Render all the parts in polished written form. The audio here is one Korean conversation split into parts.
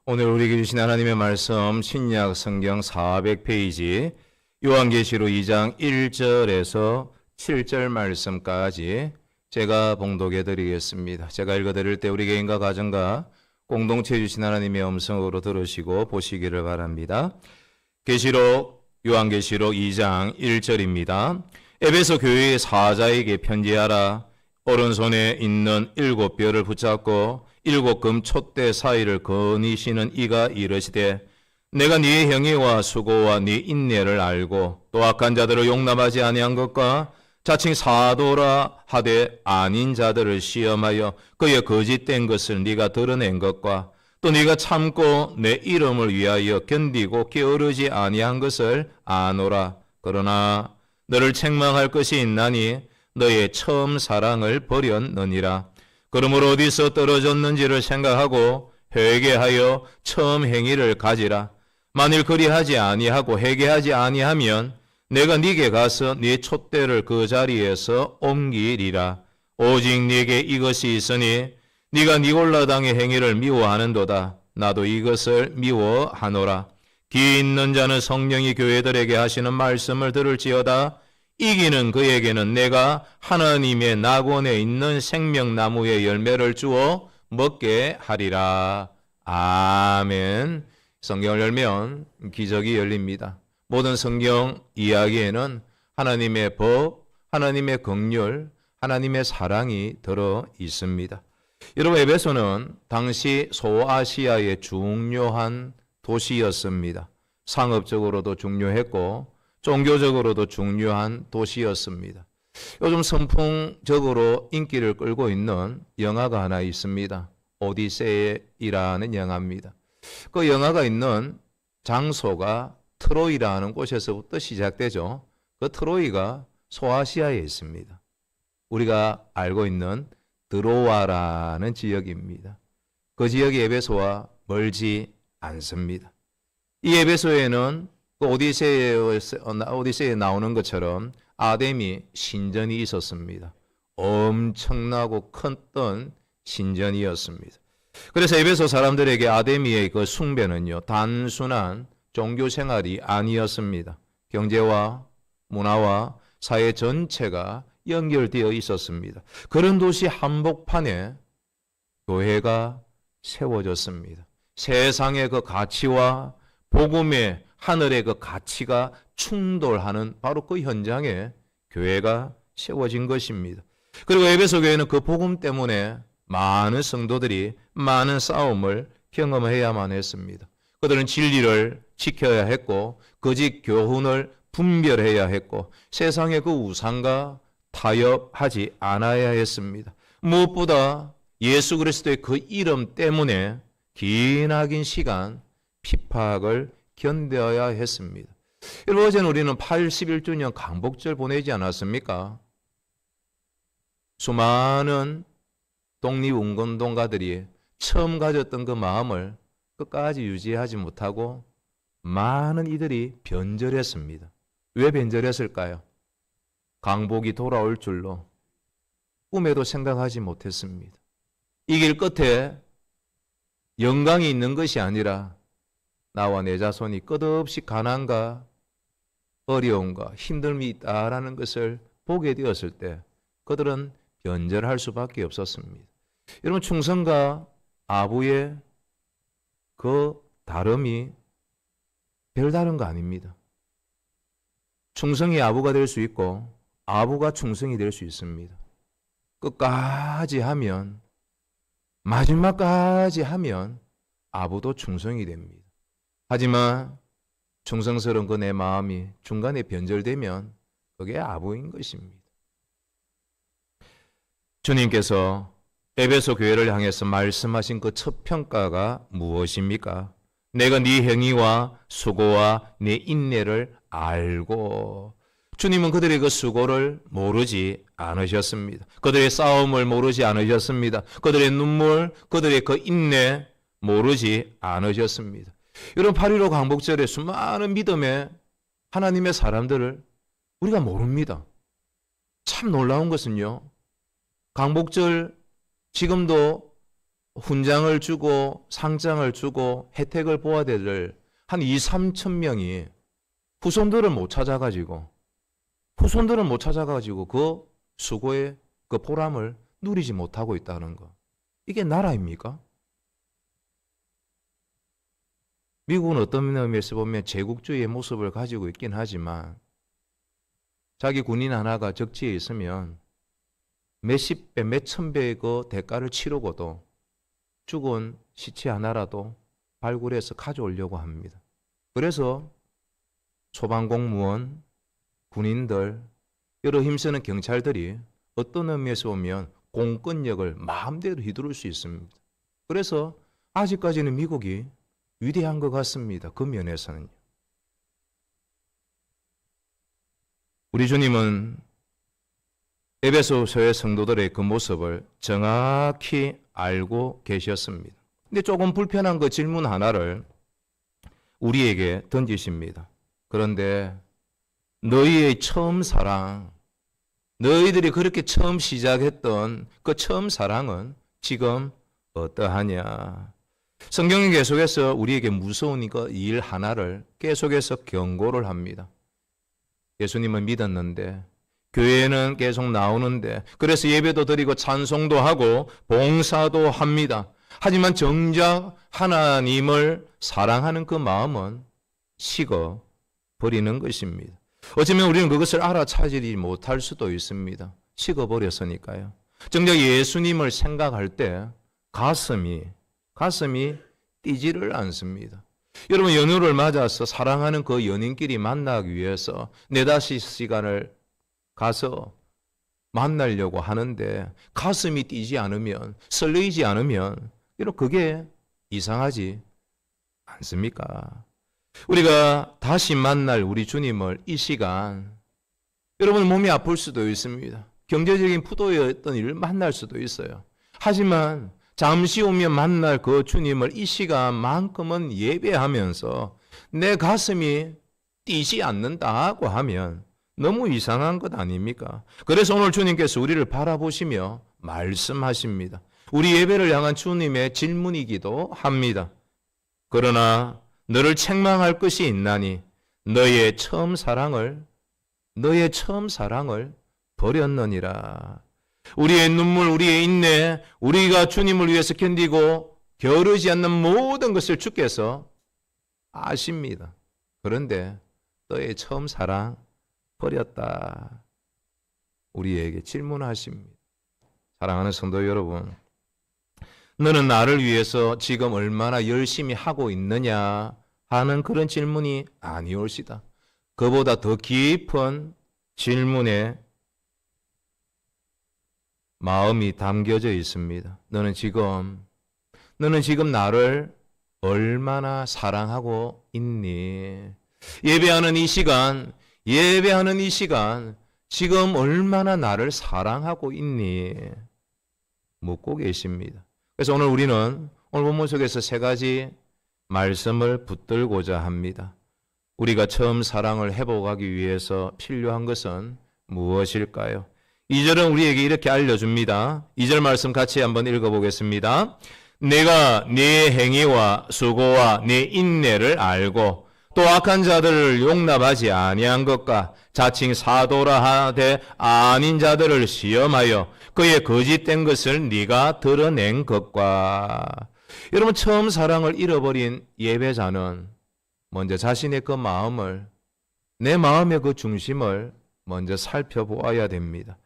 오늘 우리에게 주신 하나님의 말씀 신약 성경 400페이지 요한계시록 2장 1절에서 7절 말씀까지 제가 봉독해 드리겠습니다. 제가 읽어 드릴 때 우리 개인과 가정과 공동체 주신 하나님의 음성으로 들으시고 보시기를 바랍니다. 요한계시록 2장 1절입니다. 에베소 교회의 사자에게 편지하라. 오른손에 있는 7뼈를 붙잡고 7 금 촛대 사이를 거니시는 이가 이르시되 내가 네 행위와 수고와 네 인내를 알고 또 악한 자들을 용납하지 아니한 것과 자칭 사도라 하되 아닌 자들을 시험하여 그의 거짓된 것을 네가 드러낸 것과 또 네가 참고 내 이름을 위하여 견디고 게으르지 아니한 것을 아노라. 그러나 너를 책망할 것이 있나니 너의 처음 사랑을 버렸느니라. 그러므로 어디서 떨어졌는지를 생각하고 회개하여 처음 행위를 가지라. 만일 그리하지 아니하고 회개하지 아니하면 내가 네게 가서 네 촛대를 그 자리에서 옮기리라. 오직 네게 이것이 있으니 네가 니골라 당의 행위를 미워하는도다. 나도 이것을 미워하노라. 귀 있는 자는 성령이 교회들에게 하시는 말씀을 들을지어다. 이기는 그에게는 내가 하나님의 낙원에 있는 생명나무의 열매를 주어 먹게 하리라. 아멘. 성경을 열면 기적이 열립니다. 모든 성경 이야기에는 하나님의 법, 하나님의 긍휼, 하나님의 사랑이 들어 있습니다. 여러분, 에베소는 당시 소아시아의 중요한 도시였습니다. 상업적으로도 중요했고 종교적으로도 중요한 도시였습니다. 요즘 선풍적으로 인기를 끌고 있는 영화가 하나 있습니다. 오디세이라는 영화입니다. 그 영화가 있는 장소가 트로이라는 곳에서부터 시작되죠. 그 트로이가 소아시아에 있습니다. 우리가 알고 있는 드로아라는 지역입니다. 그 지역이 에베소와 멀지 않습니다. 이 에베소에는 그 오디세이에 나오는 것처럼 아데미 신전이 있었습니다. 엄청나고 컸던 신전이었습니다. 그래서 에베소 사람들에게 아데미의 그 숭배는요, 단순한 종교 생활이 아니었습니다. 경제와 문화와 사회 전체가 연결되어 있었습니다. 그런 도시 한복판에 교회가 세워졌습니다. 세상의 그 가치와 복음의 하늘의 그 가치가 충돌하는 바로 그 현장에 교회가 세워진 것입니다. 그리고 에베소 교회는 그 복음 때문에 많은 성도들이 많은 싸움을 경험해야만 했습니다. 그들은 진리를 지켜야 했고 거짓 교훈을 분별해야 했고 세상의 그 우상과 타협하지 않아야 했습니다. 무엇보다 예수 그리스도의 그 이름 때문에 기나긴 시간 핍박을 견뎌야 했습니다. 여러분, 어제는 우리는 81주년 강복절 보내지 않았습니까? 수많은 독립운동가들이 처음 가졌던 그 마음을 끝까지 유지하지 못하고 많은 이들이 변절했습니다. 왜 변절했을까요? 강복이 돌아올 줄로 꿈에도 생각하지 못했습니다. 이 길 끝에 영광이 있는 것이 아니라 나와 내 자손이 끝없이 가난과 어려움과 힘듦이 있다라는 것을 보게 되었을 때 그들은 변절할 수밖에 없었습니다. 여러분, 충성과 아부의 그 다름이 별다른 거 아닙니다. 충성이 아부가 될 수 있고 아부가 충성이 될 수 있습니다. 끝까지 하면, 마지막까지 하면 아부도 충성이 됩니다. 하지만 충성스러운 그 내 마음이 중간에 변절되면 그게 아부인 것입니다. 주님께서 에베소 교회를 향해서 말씀하신 그 첫 평가가 무엇입니까? 내가 네 행위와 수고와 네 인내를 알고. 주님은 그들의 그 수고를 모르지 않으셨습니다. 그들의 싸움을 모르지 않으셨습니다. 그들의 눈물, 그들의 그 인내 모르지 않으셨습니다. 여러분, 8.15 광복절에 수많은 믿음의 하나님의 사람들을 우리가 모릅니다. 참 놀라운 것은요, 광복절 지금도 훈장을 주고 상장을 주고 혜택을 보아야 될 한 2, 3천 명이 후손들을 못 찾아가지고 그 수고의 그 보람을 누리지 못하고 있다는 거. 이게 나라입니까? 미국은 어떤 의미에서 보면 제국주의의 모습을 가지고 있긴 하지만 자기 군인 하나가 적지에 있으면 몇십 배, 몇천 배의 그 대가를 치르고도 죽은 시체 하나라도 발굴해서 가져오려고 합니다. 그래서 소방공무원, 군인들, 여러 힘쓰는 경찰들이 어떤 의미에서 보면 공권력을 마음대로 휘두를 수 있습니다. 그래서 아직까지는 미국이 위대한 것 같습니다. 그 면에서는요. 우리 주님은 에베소서의 성도들의 그 모습을 정확히 알고 계셨습니다. 근데 조금 불편한 그 질문 하나를 우리에게 던지십니다. 그런데 너희의 처음 사랑, 너희들이 그렇게 처음 시작했던 그 처음 사랑은 지금 어떠하냐? 성경이 계속해서 우리에게 무서운 이거 일 하나를 계속해서 경고를 합니다. 예수님을 믿었는데 교회에는 계속 나오는데 그래서 예배도 드리고 찬송도 하고 봉사도 합니다. 하지만 정작 하나님을 사랑하는 그 마음은 식어 버리는 것입니다. 어쩌면 우리는 그것을 알아차리지 못할 수도 있습니다. 식어버렸으니까요. 정작 예수님을 생각할 때 가슴이 뛰지를 않습니다. 여러분 연휴를 맞아서 사랑하는 그 연인끼리 만나기 위해서 4-5시간을 가서 만나려고 하는데 가슴이 뛰지 않으면 설레이지 않으면 여러분 그게 이상하지 않습니까? 우리가 다시 만날 우리 주님을 이 시간 여러분 몸이 아플 수도 있습니다. 경제적인 부도였던 일을 만날 수도 있어요. 하지만 잠시 오면 만날 그 주님을 이 시간만큼은 예배하면서 내 가슴이 뛰지 않는다고 하면 너무 이상한 것 아닙니까? 그래서 오늘 주님께서 우리를 바라보시며 말씀하십니다. 우리 예배를 향한 주님의 질문이기도 합니다. 그러나 너를 책망할 것이 있나니 너의 처음 사랑을 버렸느니라. 우리의 눈물, 우리의 인내, 우리가 주님을 위해서 견디고 게으르지 않는 모든 것을 주께서 아십니다. 그런데 너의 처음 사랑 버렸다. 우리에게 질문하십니다. 사랑하는 성도 여러분, 너는 나를 위해서 지금 얼마나 열심히 하고 있느냐 하는 그런 질문이 아니올시다. 그보다 더 깊은 질문에 마음이 담겨져 있습니다. 너는 지금 나를 얼마나 사랑하고 있니? 예배하는 이 시간 지금 얼마나 나를 사랑하고 있니? 묻고 계십니다. 그래서 오늘 우리는 오늘 본문 속에서 3가지 말씀을 붙들고자 합니다. 우리가 처음 사랑을 회복하기 위해서 필요한 것은 무엇일까요? 2절은 우리에게 이렇게 알려줍니다. 2절 말씀 같이 한번 읽어보겠습니다. 내가 네 행위와 수고와 네 인내를 알고 또 악한 자들을 용납하지 아니한 것과 자칭 사도라 하되 아닌 자들을 시험하여 그의 거짓된 것을 네가 드러낸 것과. 여러분 처음 사랑을 잃어버린 예배자는 먼저 자신의 그 마음을, 내 마음의 그 중심을 먼저 살펴보아야 됩니다.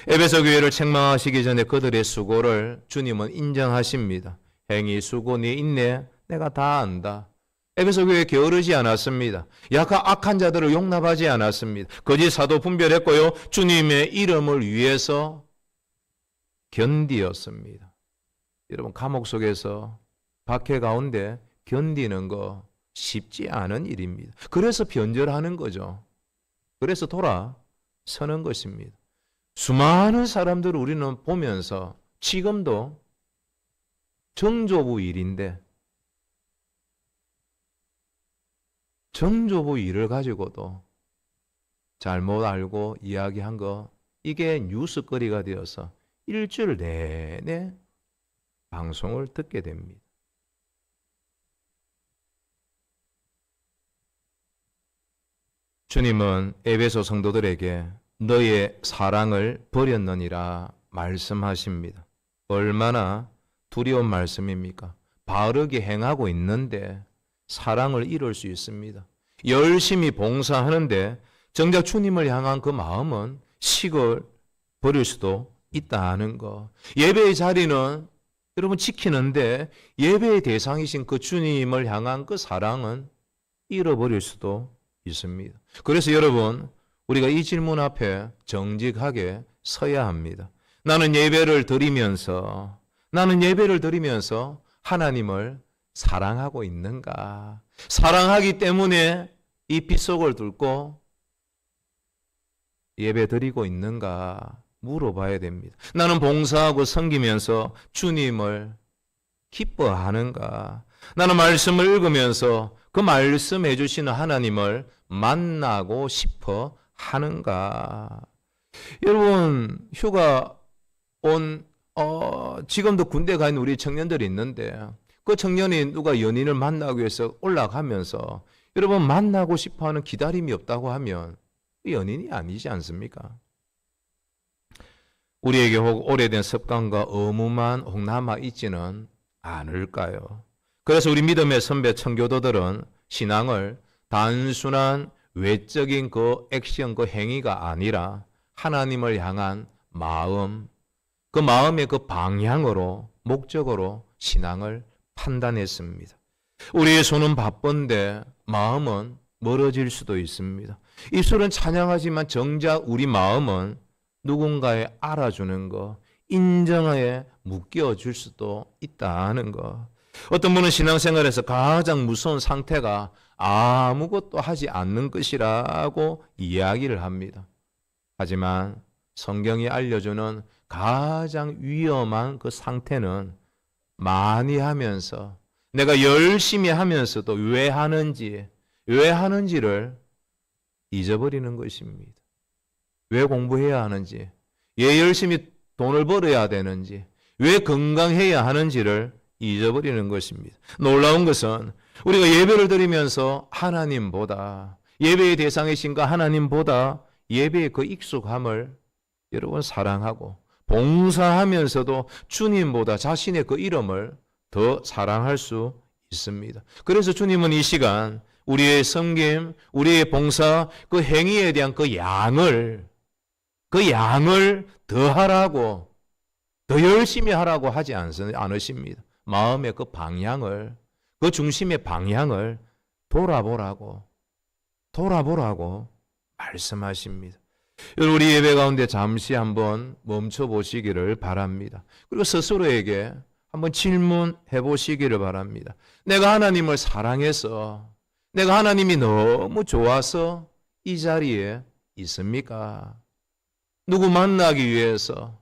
에베소 교회를 책망하시기 전에 그들의 수고를 주님은 인정하십니다. 행위, 수고, 네 인내 내가 다 안다. 에베소 교회 게으르지 않았습니다. 악한 자들을 용납하지 않았습니다. 거짓 사도 분별했고요. 주님의 이름을 위해서 견디었습니다. 여러분 감옥 속에서 박해 가운데 견디는 거 쉽지 않은 일입니다. 그래서 변절하는 거죠. 그래서 돌아서는 것입니다. 수많은 사람들을 우리는 보면서 지금도 정조부 일인데 정조부 일을 가지고도 잘못 알고 이야기한 거 이게 뉴스거리가 되어서 일주일 내내 방송을 듣게 됩니다. 주님은 에베소 성도들에게 너의 사랑을 버렸느니라 말씀하십니다. 얼마나 두려운 말씀입니까? 바르게 행하고 있는데 사랑을 잃을 수 있습니다. 열심히 봉사하는데 정작 주님을 향한 그 마음은 식을 버릴 수도 있다는 거. 예배의 자리는 여러분 지키는데 예배의 대상이신 그 주님을 향한 그 사랑은 잃어버릴 수도 있습니다. 그래서 여러분, 우리가 이 질문 앞에 정직하게 서야 합니다. 나는 예배를 드리면서 하나님을 사랑하고 있는가? 사랑하기 때문에 이 빗속을 뚫고 예배 드리고 있는가? 물어봐야 됩니다. 나는 봉사하고 섬기면서 주님을 기뻐하는가? 나는 말씀을 읽으면서 그 말씀해 주시는 하나님을 만나고 싶어 하는가? 여러분, 휴가 온 지금도 군대 가 있는 우리 청년들이 있는데 그 청년이 누가 연인을 만나기 위해서 올라가면서 여러분 만나고 싶어하는 기다림이 없다고 하면 연인이 아니지 않습니까? 우리에게 혹 오래된 습관과 의무만 혹 남아있지는 않을까요? 그래서 우리 믿음의 선배 청교도들은 신앙을 단순한 외적인 그 액션, 그 행위가 아니라 하나님을 향한 마음, 그 마음의 그 방향으로, 목적으로 신앙을 판단했습니다. 우리의 손은 바쁜데 마음은 멀어질 수도 있습니다. 입술은 찬양하지만 정작 우리 마음은 누군가에 알아주는 거, 인정에 묶여줄 수도 있다는 거. 어떤 분은 신앙생활에서 가장 무서운 상태가 아무것도 하지 않는 것이라고 이야기를 합니다. 하지만 성경이 알려주는 가장 위험한 그 상태는 많이 하면서 내가 열심히 하면서도 왜 하는지를 잊어버리는 것입니다. 왜 공부해야 하는지, 왜 열심히 돈을 벌어야 되는지, 왜 건강해야 하는지를 잊어버리는 것입니다. 놀라운 것은 우리가 예배를 드리면서 하나님보다, 예배의 대상이신가 하나님보다 예배의 그 익숙함을 여러분 사랑하고 봉사하면서도 주님보다 자신의 그 이름을 더 사랑할 수 있습니다. 그래서 주님은 이 시간 우리의 섬김, 우리의 봉사, 그 행위에 대한 그 양을 더 하라고, 더 열심히 하라고 하지 않으십니다. 마음의 그 방향을, 그 중심의 방향을 돌아보라고 말씀하십니다. 우리 예배 가운데 잠시 한번 멈춰 보시기를 바랍니다. 그리고 스스로에게 한번 질문해 보시기를 바랍니다. 내가 하나님을 사랑해서, 내가 하나님이 너무 좋아서 이 자리에 있습니까? 누구 만나기 위해서,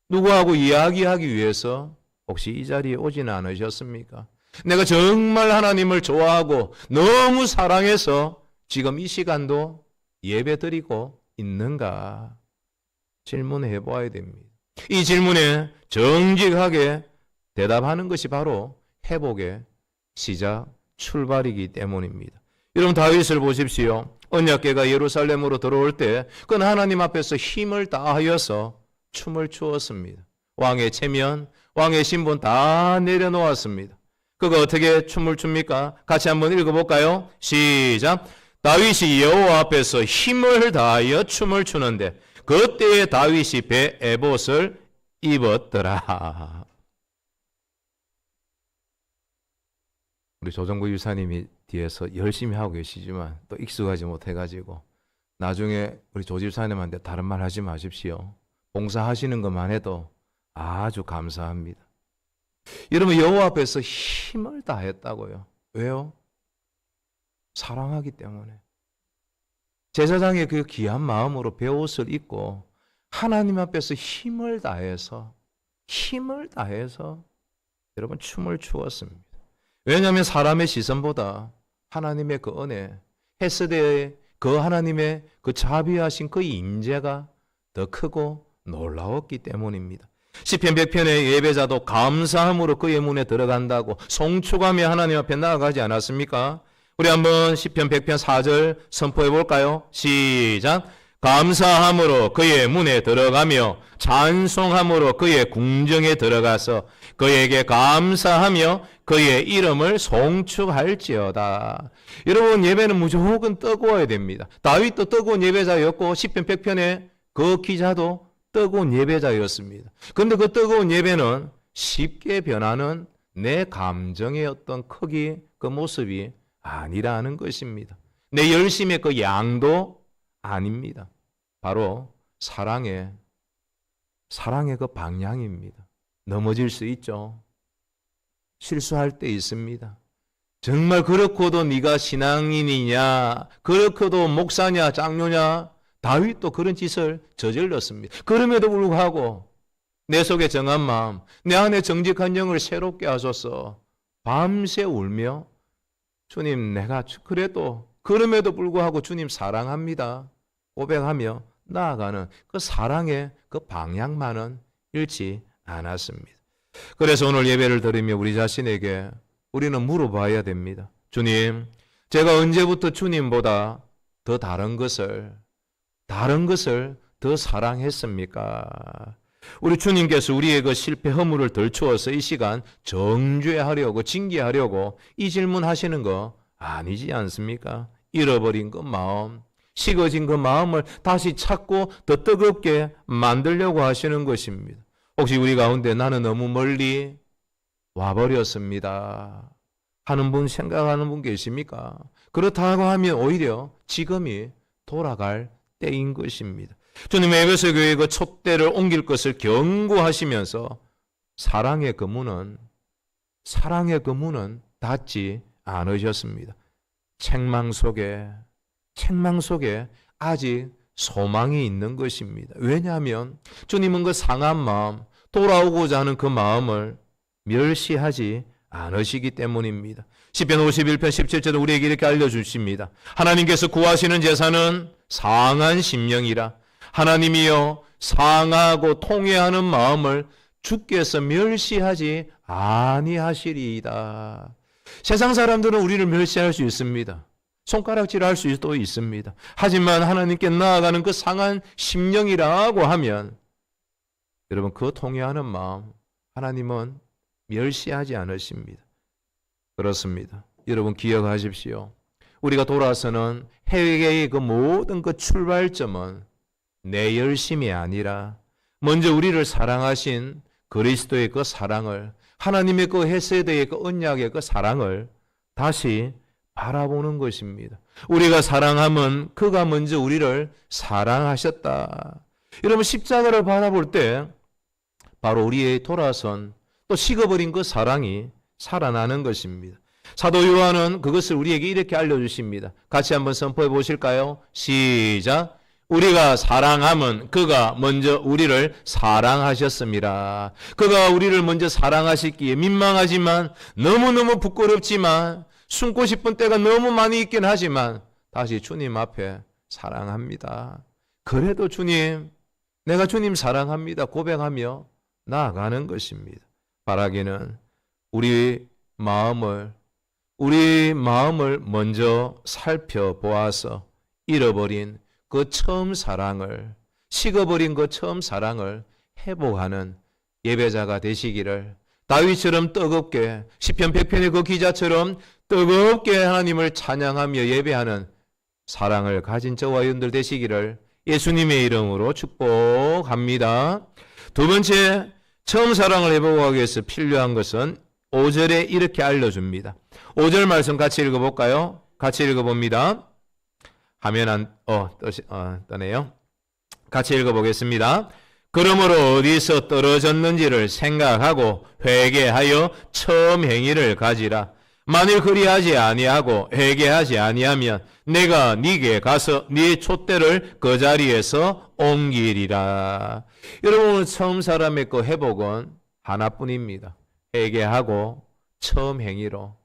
누구하고 이야기하기 위해서 혹시 이 자리에 오지는 않으셨습니까? 내가 정말 하나님을 좋아하고 너무 사랑해서 지금 이 시간도 예배 드리고 있는가? 질문해 보아야 됩니다. 이 질문에 정직하게 대답하는 것이 바로 회복의 시작, 출발이기 때문입니다. 여러분 다윗을 보십시오. 언약궤가 예루살렘으로 들어올 때 그는 하나님 앞에서 힘을 다하여서 춤을 추었습니다. 왕의 체면, 왕의 신분 다 내려놓았습니다. 그가 어떻게 춤을 춥니까? 같이 한번 읽어볼까요? 시작! 다윗이 여호와 앞에서 힘을 다하여 춤을 추는데 그때에 다윗이 배 에봇을 입었더라. 우리 조정구 유사님이 뒤에서 열심히 하고 계시지만 또 익숙하지 못해가지고 나중에 우리 조 집사님한테 다른 말 하지 마십시오. 봉사하시는 것만 해도 아주 감사합니다. 여러분 여호와 앞에서 힘을 다했다고요. 왜요? 사랑하기 때문에. 제사장의 그 귀한 마음으로 베옷을 입고 하나님 앞에서 힘을 다해서 여러분 춤을 추었습니다. 왜냐하면 사람의 시선보다 하나님의 그 은혜, 헤스데의 그 하나님의 그 자비하신 그 임재가 더 크고 놀라웠기 때문입니다. 시편 100편의 예배자도 감사함으로 그의 문에 들어간다고 송축하며 하나님 앞에 나아가지 않았습니까? 우리 한번 시편 100편 4절 선포해 볼까요? 시작. 감사함으로 그의 문에 들어가며 찬송함으로 그의 궁정에 들어가서 그에게 감사하며 그의 이름을 송축할지어다. 여러분, 예배는 무조건 뜨거워야 됩니다. 다윗도 뜨거운 예배자였고 시편 100편의 그 기자도 뜨거운 예배자였습니다. 그런데 그 뜨거운 예배는 쉽게 변하는 내 감정의 어떤 크기, 그 모습이 아니라는 것입니다. 내 열심의 그 양도 아닙니다. 바로 사랑의 그 방향입니다. 넘어질 수 있죠. 실수할 때 있습니다. 정말 그렇고도 네가 신앙인이냐, 그렇고도 목사냐, 장로냐, 다윗도 그런 짓을 저질렀습니다. 그럼에도 불구하고 내 속에 정한 마음, 내 안에 정직한 영을 새롭게 하소서 밤새 울며 주님, 내가 그래도 그럼에도 불구하고 주님 사랑합니다 고백하며 나아가는 그 사랑의 그 방향만은 잃지 않았습니다. 그래서 오늘 예배를 드리며 우리 자신에게 우리는 물어봐야 됩니다. 주님, 제가 언제부터 주님보다 더 다른 것을 더 사랑했습니까? 우리 주님께서 우리의 그 실패 허물을 덜추어서 이 시간 정죄하려고, 징계하려고 이 질문 하시는 거 아니지 않습니까? 잃어버린 그 마음, 식어진 그 마음을 다시 찾고 더 뜨겁게 만들려고 하시는 것입니다. 혹시 우리 가운데 나는 너무 멀리 와버렸습니다 하는 분, 생각하는 분 계십니까? 그렇다고 하면 오히려 지금이 돌아갈 때인 것입니다. 주님의 에베소 교회의 그 촛대를 옮길 것을 경고하시면서 사랑의 그 문은 닫지 않으셨습니다. 책망 속에 아직 소망이 있는 것입니다. 왜냐하면 주님은 그 상한 마음, 돌아오고자 하는 그 마음을 멸시하지 않으시기 때문입니다. 시편 51편 17절에 우리에게 이렇게 알려주십니다. 하나님께서 구하시는 제사는 상한 심령이라. 하나님이여, 상하고 통회하는 마음을 주께서 멸시하지 아니하시리이다. 세상 사람들은 우리를 멸시할 수 있습니다. 손가락질할 수도 있습니다. 하지만 하나님께 나아가는 그 상한 심령이라고 하면 여러분, 그 통회하는 마음 하나님은 멸시하지 않으십니다. 그렇습니다. 여러분, 기억하십시오. 우리가 돌아서는 회개의 그 모든 그 출발점은 내 열심이 아니라 먼저 우리를 사랑하신 그리스도의 그 사랑을, 하나님의 그 헤세드의 그 언약의 그 사랑을 다시 바라보는 것입니다. 우리가 사랑하면 그가 먼저 우리를 사랑하셨다. 여러분, 십자가를 바라볼 때 바로 우리의 돌아선 또 식어버린 그 사랑이 살아나는 것입니다. 사도 요한은 그것을 우리에게 이렇게 알려주십니다. 같이 한번 선포해 보실까요? 시작. 우리가 사랑하면 그가 먼저 우리를 사랑하셨습니다. 그가 우리를 먼저 사랑하셨기에 민망하지만, 너무너무 부끄럽지만, 숨고 싶은 때가 너무 많이 있긴 하지만 다시 주님 앞에 사랑합니다. 그래도 주님, 내가 주님 사랑합니다 고백하며 나아가는 것입니다. 바라기는 우리 마음을 먼저 살펴보아서 잃어버린 그 처음 사랑을, 식어버린 그 처음 사랑을 회복하는 예배자가 되시기를, 다윗처럼 뜨겁게, 시편 100편의 그 기자처럼 뜨겁게 하나님을 찬양하며 예배하는 사랑을 가진 저와 여러분들 되시기를 예수님의 이름으로 축복합니다. 두 번째, 처음 사랑을 회복하기 위해서 필요한 것은 5절에 이렇게 알려줍니다. 5절 말씀 같이 읽어볼까요? 같이 읽어봅니다. 화면 떠네요. 같이 읽어보겠습니다. 그러므로 어디서 떨어졌는지를 생각하고 회개하여 처음 행위를 가지라. 만일 그리하지 아니하고 회개하지 아니하면 내가 네게 가서 네 촛대를 그 자리에서 옮기리라. 여러분, 처음 사람의 그 회복은 하나뿐입니다. 회개하고 처음 행위로,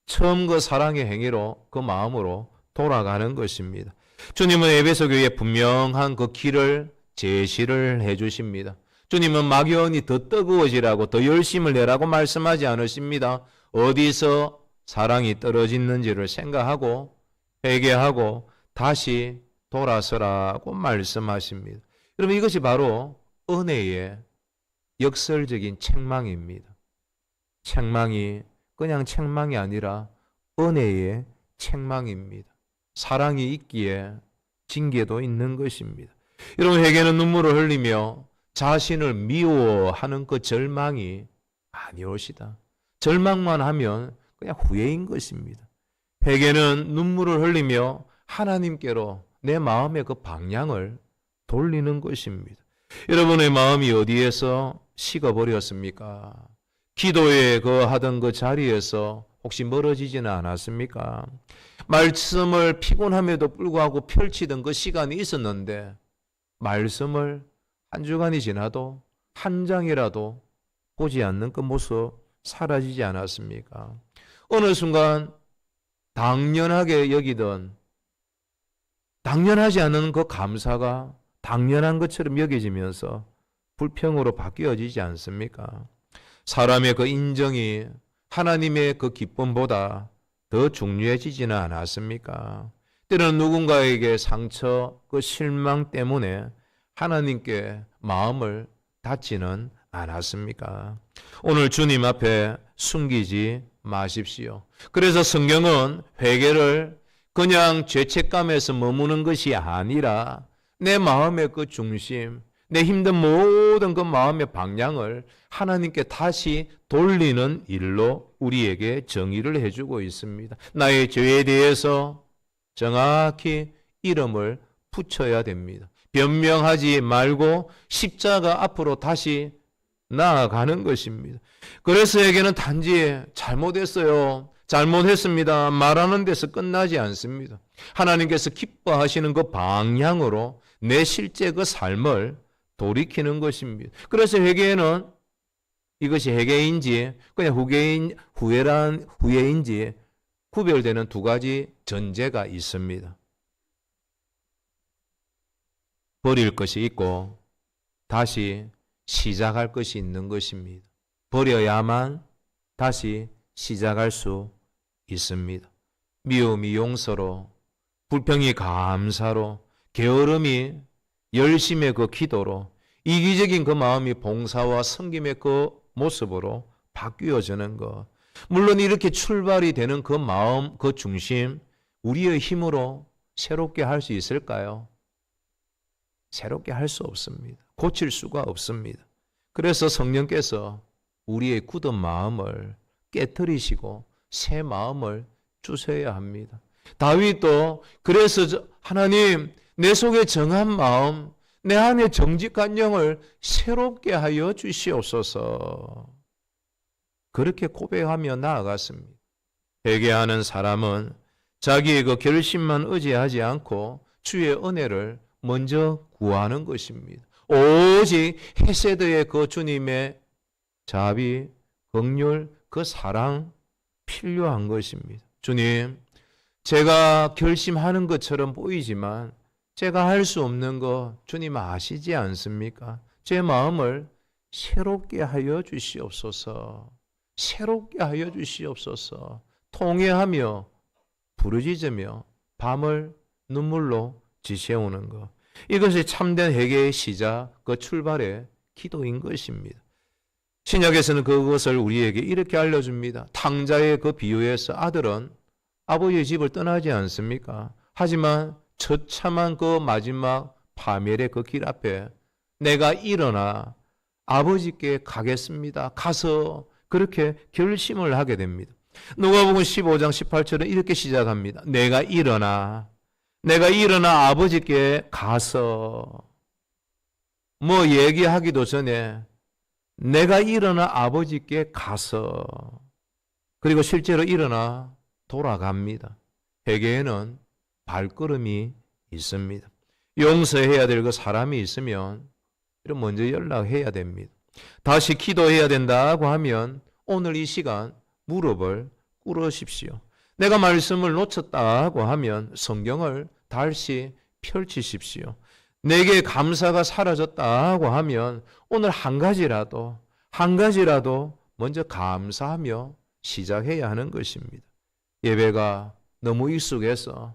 처음 그 사랑의 행위로, 그 마음으로 돌아가는 것입니다. 주님은 에베소 교회에 분명한 그 길을 제시를 해 주십니다. 주님은 막연히 더 뜨거워지라고 더 열심을 내라고 말씀하지 않으십니다. 어디서 사랑이 떨어지는지를 생각하고 회개하고 다시 돌아서라고 말씀하십니다. 여러분, 이것이 바로 은혜의 역설적인 책망입니다. 책망이 그냥 책망이 아니라 은혜의 책망입니다. 사랑이 있기에 징계도 있는 것입니다. 여러분, 회개는 눈물을 흘리며 자신을 미워하는 그 절망이 아니오시다. 절망만 하면 그냥 후회인 것입니다. 회개는 눈물을 흘리며 하나님께로 내 마음의 그 방향을 돌리는 것입니다. 여러분의 마음이 어디에서 식어버렸습니까? 기도에 하던 그 자리에서 혹시 멀어지지는 않았습니까? 말씀을 피곤함에도 불구하고 펼치던 그 시간이 있었는데 말씀을 한 주간이 지나도 한 장이라도 보지 않는 그 모습 사라지지 않았습니까? 어느 순간 당연하게 여기던 당연하지 않은 그 감사가 당연한 것처럼 여겨지면서 불평으로 바뀌어지지 않습니까? 사람의 그 인정이 하나님의 그 기쁨보다 더 중요해지지는 않았습니까? 때로는 누군가에게 상처, 그 실망 때문에 하나님께 마음을 닫지는 않았습니까? 오늘 주님 앞에 숨기지 마십시오. 그래서 성경은 회개를 그냥 죄책감에서 머무는 것이 아니라 내 마음의 그 중심, 내 힘든 모든 그 마음의 방향을 하나님께 다시 돌리는 일로 우리에게 정의를 해주고 있습니다. 나의 죄에 대해서 정확히 이름을 붙여야 됩니다. 변명하지 말고 십자가 앞으로 다시 나아가는 것입니다. 그래서 회개는 단지 잘못했어요, 잘못했습니다 말하는 데서 끝나지 않습니다. 하나님께서 기뻐하시는 그 방향으로 내 실제 그 삶을 돌이키는 것입니다. 그래서 회개는 이것이 회개인지 그냥 후회인지 구별되는 두 가지 전제가 있습니다. 버릴 것이 있고 다시 시작할 것이 있는 것입니다. 버려야만 다시 시작할 수 있습니다. 미움이 용서로, 불평이 감사로, 게으름이 열심의 그 기도로, 이기적인 그 마음이 봉사와 섬김의 그 모습으로 바뀌어지는 것. 물론 이렇게 출발이 되는 그 마음, 그 중심, 우리의 힘으로 새롭게 할 수 있을까요? 새롭게 할 수 없습니다. 고칠 수가 없습니다. 그래서 성령께서 우리의 굳은 마음을 깨트리시고 새 마음을 주셔야 합니다. 다윗도 그래서 하나님, 내 속에 정한 마음, 내 안에 정직한 영을 새롭게 하여 주시옵소서. 그렇게 고백하며 나아갔습니다. 회개하는 사람은 자기의 그 결심만 의지하지 않고 주의 은혜를 먼저 구하는 것입니다. 오직 헤세드의 그 주님의 자비, 긍휼, 그 사랑 필요한 것입니다. 주님, 제가 결심하는 것처럼 보이지만 제가 할 수 없는 거 주님 아시지 않습니까? 제 마음을 새롭게 하여 주시옵소서. 새롭게 하여 주시옵소서. 통회하며 부르짖으며 밤을 눈물로 지새우는 것. 이것이 참된 회개의 시작, 그 출발의 기도인 것입니다. 신약에서는 그것을 우리에게 이렇게 알려줍니다. 탕자의 그 비유에서 아들은 아버지의 집을 떠나지 않습니까? 하지만 처참한 그 마지막 파멸의 그 길 앞에 내가 일어나 아버지께 가겠습니다. 가서 그렇게 결심을 하게 됩니다. 누가복음 15장 18절은 이렇게 시작합니다. 내가 일어나 아버지께 가서, 뭐 얘기하기도 전에 내가 일어나 아버지께 가서, 그리고 실제로 일어나 돌아갑니다. 회개에는 발걸음이 있습니다. 용서해야 될 그 사람이 있으면 먼저 연락해야 됩니다. 다시 기도해야 된다고 하면 오늘 이 시간 무릎을 꿇으십시오. 내가 말씀을 놓쳤다고 하면 성경을 다시 펼치십시오. 내게 감사가 사라졌다고 하면 오늘 한 가지라도 먼저 감사하며 시작해야 하는 것입니다. 예배가 너무 익숙해서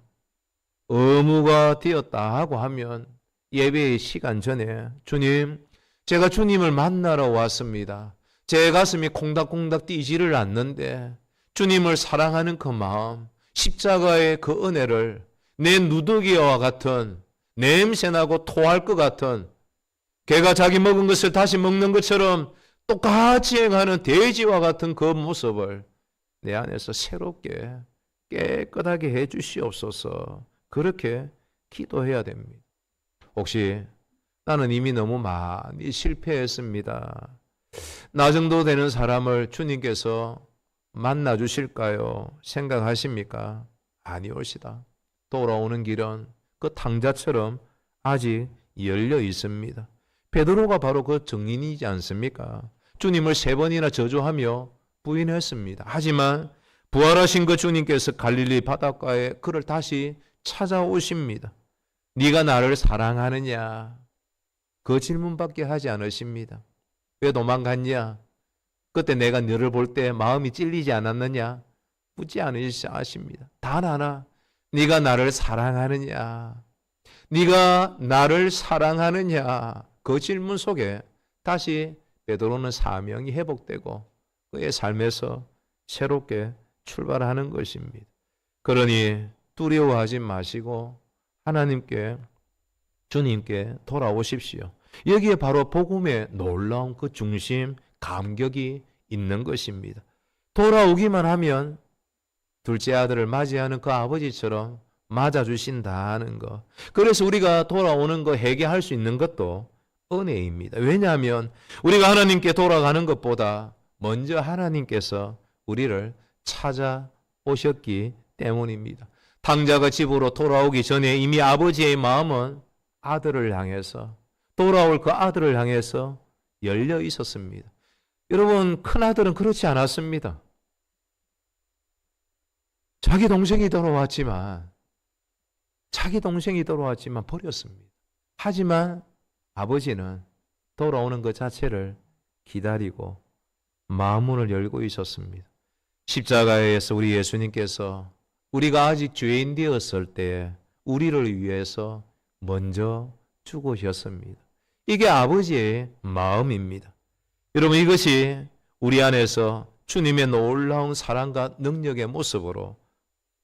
의무가 되었다 하고 하면 예배의 시간 전에 주님, 제가 주님을 만나러 왔습니다. 제 가슴이 콩닥콩닥 뛰지를 않는데 주님을 사랑하는 그 마음, 십자가의 그 은혜를 내 누더기와 같은 냄새나고 토할 것 같은 개가 자기 먹은 것을 다시 먹는 것처럼 똑같이 행하는 돼지와 같은 그 모습을 내 안에서 새롭게 깨끗하게 해 주시옵소서. 그렇게 기도해야 됩니다. 혹시 나는 이미 너무 많이 실패했습니다. 나 정도 되는 사람을 주님께서 만나 주실까요? 생각하십니까? 아니오시다. 돌아오는 길은 그 탕자처럼 아직 열려 있습니다. 베드로가 바로 그 증인이지 않습니까? 주님을 3번이나 저주하며 부인했습니다. 하지만 부활하신 그 주님께서 갈릴리 바닷가에 그를 다시 찾아오십니다. 네가 나를 사랑하느냐? 그 질문밖에 하지 않으십니다. 왜 도망갔냐? 그때 내가 너를 볼 때 마음이 찔리지 않았느냐? 묻지 않으십니다. 단 하나, 네가 나를 사랑하느냐? 네가 나를 사랑하느냐? 그 질문 속에 다시 베드로는 사명이 회복되고 그의 삶에서 새롭게 출발하는 것입니다. 그러니 두려워하지 마시고 하나님께, 주님께 돌아오십시오. 여기에 바로 복음의 놀라운 그 중심, 감격이 있는 것입니다. 돌아오기만 하면 둘째 아들을 맞이하는 그 아버지처럼 맞아주신다는 것. 그래서 우리가 돌아오는 거 해결할 수 있는 것도 은혜입니다. 왜냐하면 우리가 하나님께 돌아가는 것보다 먼저 하나님께서 우리를 찾아오셨기 때문입니다. 탕자가 집으로 돌아오기 전에 이미 아버지의 마음은 아들을 향해서, 돌아올 그 아들을 향해서 열려 있었습니다. 여러분, 큰아들은 그렇지 않았습니다. 자기 동생이 돌아왔지만 버렸습니다. 하지만 아버지는 돌아오는 것 자체를 기다리고 마음문을 열고 있었습니다. 십자가에서 우리 예수님께서 우리가 아직 죄인 되었을 때 우리를 위해서 먼저 죽으셨습니다. 이게 아버지의 마음입니다. 여러분, 이것이 우리 안에서 주님의 놀라운 사랑과 능력의 모습으로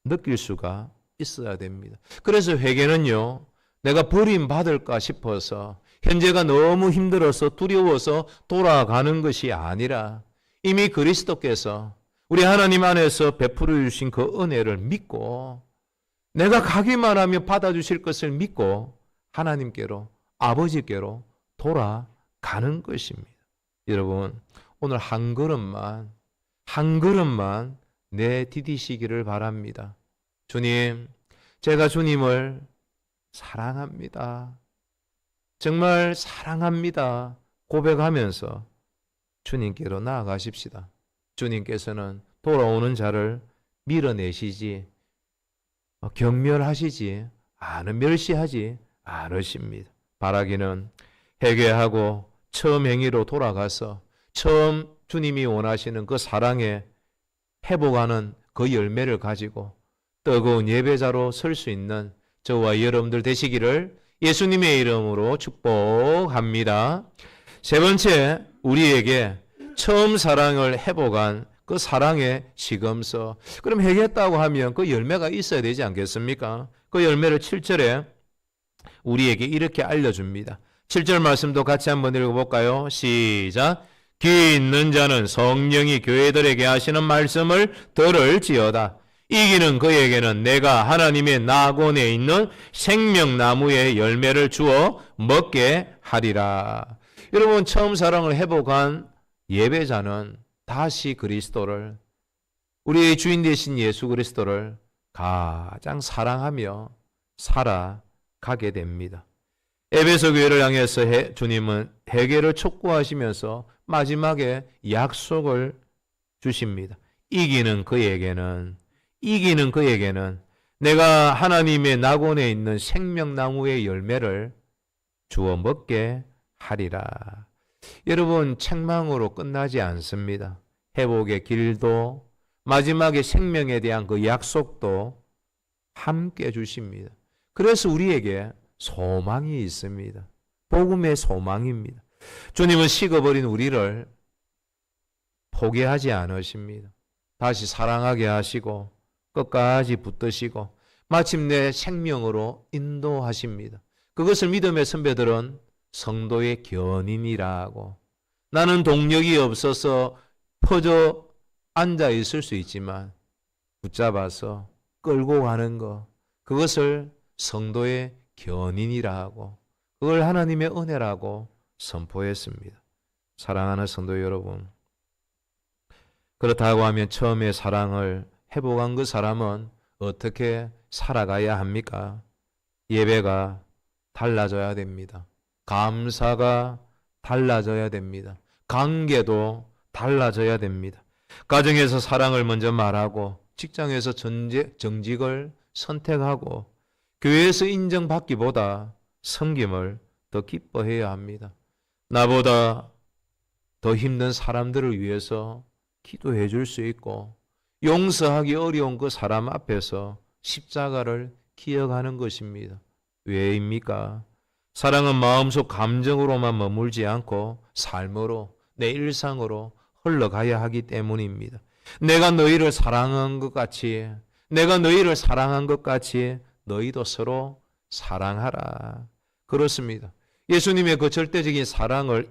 느낄 수가 있어야 됩니다. 그래서 회개는요, 내가 버림받을까 싶어서 현재가 너무 힘들어서 두려워서 돌아가는 것이 아니라 이미 그리스도께서 우리 하나님 안에서 베풀어 주신 그 은혜를 믿고 내가 가기만 하면 받아주실 것을 믿고 하나님께로, 아버지께로 돌아가는 것입니다. 여러분, 오늘 한 걸음만 내디디시기를 바랍니다. 주님, 제가 주님을 사랑합니다. 정말 사랑합니다. 고백하면서 주님께로 나아가십시다. 주님께서는 돌아오는 자를 밀어내시지, 경멸하시지, 멸시하지 않으십니다. 바라기는 회개하고 처음 행위로 돌아가서 처음 주님이 원하시는 그 사랑에 회복하는 그 열매를 가지고 뜨거운 예배자로 설 수 있는 저와 여러분들 되시기를 예수님의 이름으로 축복합니다. 세 번째, 우리에게 처음 사랑을 회복한 그 사랑의 시금서. 그럼 회개했다고 하면 그 열매가 있어야 되지 않겠습니까? 그 열매를 7절에 우리에게 이렇게 알려줍니다. 7절 말씀도 같이 한번 읽어볼까요? 시작. 귀 있는 자는 성령이 교회들에게 하시는 말씀을 들을지어다. 이기는 그에게는 내가 하나님의 낙원에 있는 생명나무의 열매를 주어 먹게 하리라. 여러분, 처음 사랑을 회복한 예배자는 다시 그리스도를, 우리의 주인 되신 예수 그리스도를 가장 사랑하며 살아가게 됩니다. 에베소 교회를 향해서 주님은 회개를 촉구하시면서 마지막에 약속을 주십니다. 이기는 그에게는 내가 하나님의 낙원에 있는 생명나무의 열매를 주어 먹게 하리라. 여러분, 책망으로 끝나지 않습니다. 회복의 길도 마지막에 생명에 대한 그 약속도 함께 주십니다. 그래서 우리에게 소망이 있습니다. 복음의 소망입니다. 주님은 식어버린 우리를 포기하지 않으십니다. 다시 사랑하게 하시고 끝까지 붙드시고 마침내 생명으로 인도하십니다. 그것을 믿음의 선배들은 성도의 견인이라고, 나는 동력이 없어서 퍼져 앉아 있을 수 있지만 붙잡아서 끌고 가는 것, 그것을 성도의 견인이라고, 그걸 하나님의 은혜라고 선포했습니다. 사랑하는 성도 여러분, 그렇다고 하면 처음에 사랑을 회복한 그 사람은 어떻게 살아가야 합니까? 예배가 달라져야 됩니다. 감사가 달라져야 됩니다. 관계도 달라져야 됩니다. 가정에서 사랑을 먼저 말하고, 직장에서 정직을 선택하고, 교회에서 인정받기보다 섬김을 더 기뻐해야 합니다. 나보다 더 힘든 사람들을 위해서 기도해 줄 수 있고, 용서하기 어려운 그 사람 앞에서 십자가를 기억하는 것입니다. 왜입니까? 사랑은 마음속 감정으로만 머물지 않고 삶으로, 내 일상으로 흘러가야 하기 때문입니다. 내가 너희를 사랑한 것 같이, 내가 너희를 사랑한 것 같이 너희도 서로 사랑하라. 그렇습니다. 예수님의 그 절대적인 사랑을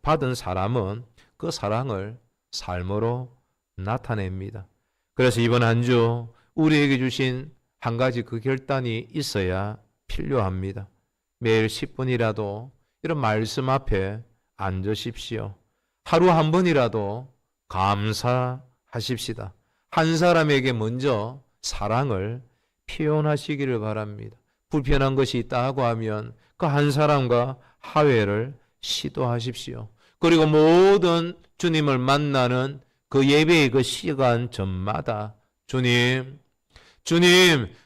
받은 사람은 그 사랑을 삶으로 나타냅니다. 그래서 이번 한 주 우리에게 주신 한 가지 그 결단이 있어야 필요합니다. 매일 10분이라도 이런 말씀 앞에 앉으십시오. 하루 한 번이라도 감사하십시다. 한 사람에게 먼저 사랑을 표현하시기를 바랍니다. 불편한 것이 있다고 하면 그 한 사람과 화해를 시도하십시오. 그리고 모든 주님을 만나는 그 예배의 그 시간 전마다 주님,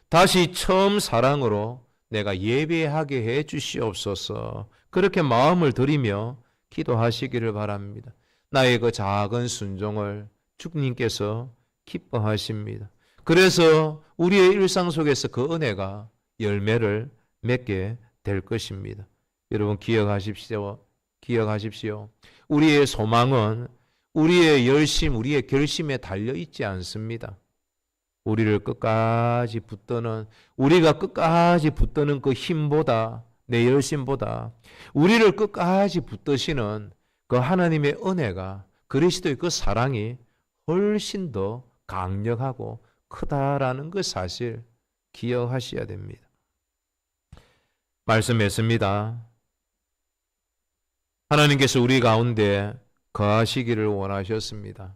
다시 처음 사랑으로 내가 예배하게 해 주시옵소서. 그렇게 마음을 들이며 기도하시기를 바랍니다. 나의 그 작은 순종을 주님께서 기뻐하십니다. 그래서 우리의 일상 속에서 그 은혜가 열매를 맺게 될 것입니다. 여러분 기억하십시오. 우리의 소망은 우리의 열심, 우리의 결심에 달려 있지 않습니다. 우리가 끝까지 붙드는 그 힘보다, 내 열심보다 우리를 끝까지 붙드시는 그 하나님의 은혜가, 그리스도의 그 사랑이 훨씬 더 강력하고 크다라는 그 사실 기억하셔야 됩니다. 말씀했습니다. 하나님께서 우리 가운데 거하시기를 원하셨습니다.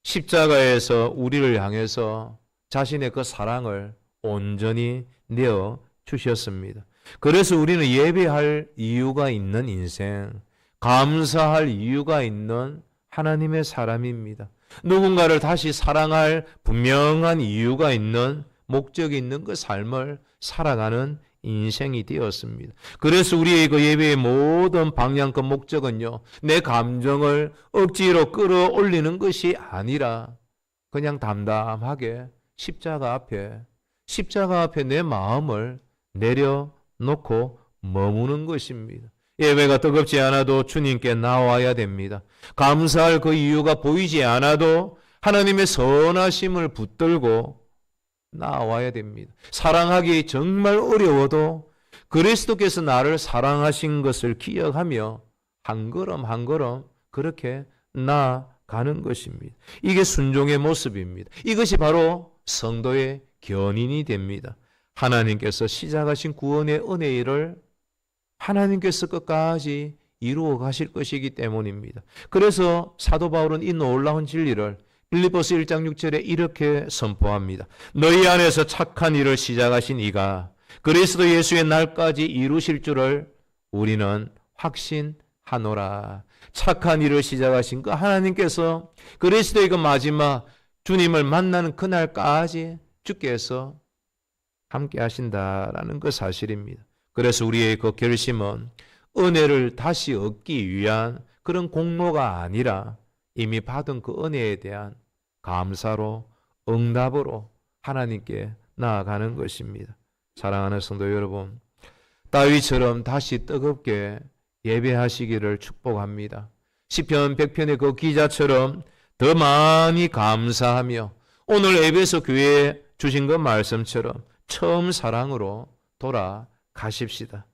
십자가에서 우리를 향해서 자신의 그 사랑을 온전히 내어 주셨습니다. 그래서 우리는 예배할 이유가 있는 인생, 감사할 이유가 있는 하나님의 사람입니다. 누군가를 다시 사랑할 분명한 이유가 있는, 목적이 있는 그 삶을 살아가는 인생이 되었습니다. 그래서 우리의 그 예배의 모든 방향, 그 목적은요, 내 감정을 억지로 끌어올리는 것이 아니라 그냥 담담하게 십자가 앞에 내 마음을 내려놓고 머무는 것입니다. 예배가 뜨겁지 않아도 주님께 나와야 됩니다. 감사할 그 이유가 보이지 않아도 하나님의 선하심을 붙들고 나와야 됩니다. 사랑하기 정말 어려워도 그리스도께서 나를 사랑하신 것을 기억하며 한 걸음 한 걸음 그렇게 나아가는 것입니다. 이게 순종의 모습입니다. 이것이 바로 성도의 견인이 됩니다. 하나님께서 시작하신 구원의 은혜를 하나님께서 끝까지 이루어 가실 것이기 때문입니다. 그래서 사도 바울은 이 놀라운 진리를 빌립보서 1장 6절에 이렇게 선포합니다. 너희 안에서 착한 일을 시작하신 이가 그리스도 예수의 날까지 이루실 줄을 우리는 확신하노라. 착한 일을 시작하신 그 하나님께서 그리스도의 그 마지막 주님을 만나는 그날까지 주께서 함께 하신다라는 그 사실입니다. 그래서 우리의 그 결심은 은혜를 다시 얻기 위한 그런 공로가 아니라 이미 받은 그 은혜에 대한 감사로 응답으로 하나님께 나아가는 것입니다. 사랑하는 성도 여러분, 다윗처럼 다시 뜨겁게 예배하시기를 축복합니다. 시편 100편의 그 기자처럼 더 많이 감사하며 오늘 에베소 교회에 주신 그 말씀처럼 처음 사랑으로 돌아가십시다.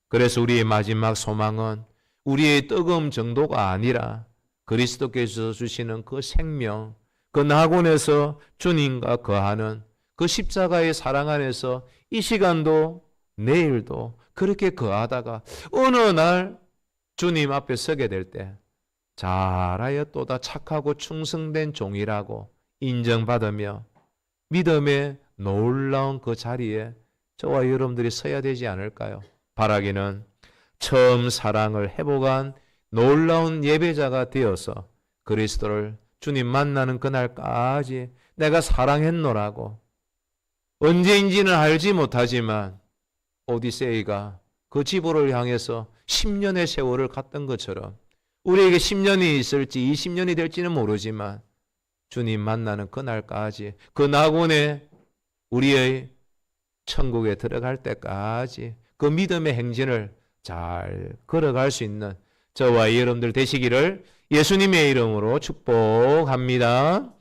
그래서 우리의 마지막 소망은 우리의 뜨거움 정도가 아니라 그리스도께서 주시는 그 생명, 그 낙원에서 주님과 거하는 그 십자가의 사랑 안에서 이 시간도 내일도 그렇게 거하다가 어느 날 주님 앞에 서게 될 때 잘하였도다 착하고 충성된 종이라고 인정받으며 믿음의 놀라운 그 자리에 저와 여러분들이 서야 되지 않을까요? 바라기는 처음 사랑을 회복한 놀라운 예배자가 되어서 그리스도를 주님 만나는 그날까지 내가 사랑했노라고 언제인지는 알지 못하지만 오디세이가 그 지보를 향해서 10년의 세월을 갔던 것처럼 우리에게 10년이 있을지 20년이 될지는 모르지만 주님 만나는 그날까지 그 낙원에 우리의 천국에 들어갈 때까지 그 믿음의 행진을 잘 걸어갈 수 있는 저와 여러분들 되시기를 예수님의 이름으로 축복합니다.